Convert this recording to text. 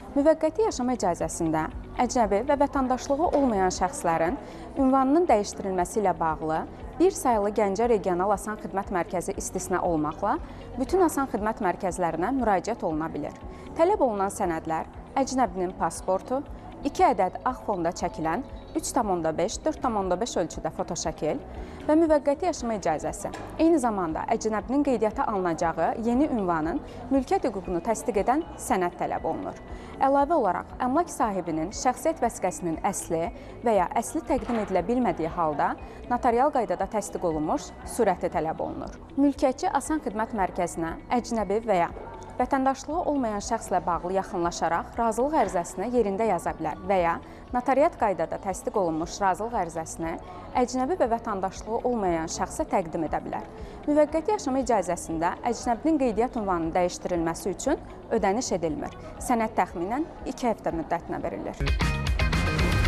Müvəqqəti yaşama icazəsində əcnəbi və vətəndaşlığı olmayan şəxslərin ünvanının dəyişdirilməsi ilə bağlı bir sayılı Gəncə Regional Asan Xidmət Mərkəzi istisna olmaqla bütün asan xidmət mərkəzlərinə müraciət oluna bilir. Tələb olunan sənədlər əcnəbinin pasportu, 2 ədəd ağ fonda çəkilən 3,5-4,5 ölçüdə fotoşəkil və müvəqqəti yaşama icazəsi. Eyni zamanda əcnəbinin qeydiyyata alınacağı yeni ünvanın mülkiyyət hüququnu təsdiq edən sənəd tələb olunur. Əlavə olaraq, əmlak sahibinin şəxsiyyət vəsiqəsinin əsli və ya əsli təqdim edilə bilmədiyi halda notarial qaydada təsdiq olunmuş surəti tələb olunur. Mülkiyyətçi Asan Xidmət Mərkəzinə əcnəbi və ya vətəndaşlığı olmayan şəxslə bağlı yaxınlaşaraq razılıq ərizəsini yerində yaza bilər və ya notariat qaydada təsdiq olunmuş razılıq ərizəsini əcnəbi və vətəndaşlığı olmayan şəxsə təqdim edə bilər. Müvəqqəti yaşama icazəsində əcnəbinin qeydiyyat ünvanının dəyişdirilməsi üçün ödəniş edilmir. Sənəd təxminən 2 həftə müddətinə verilir.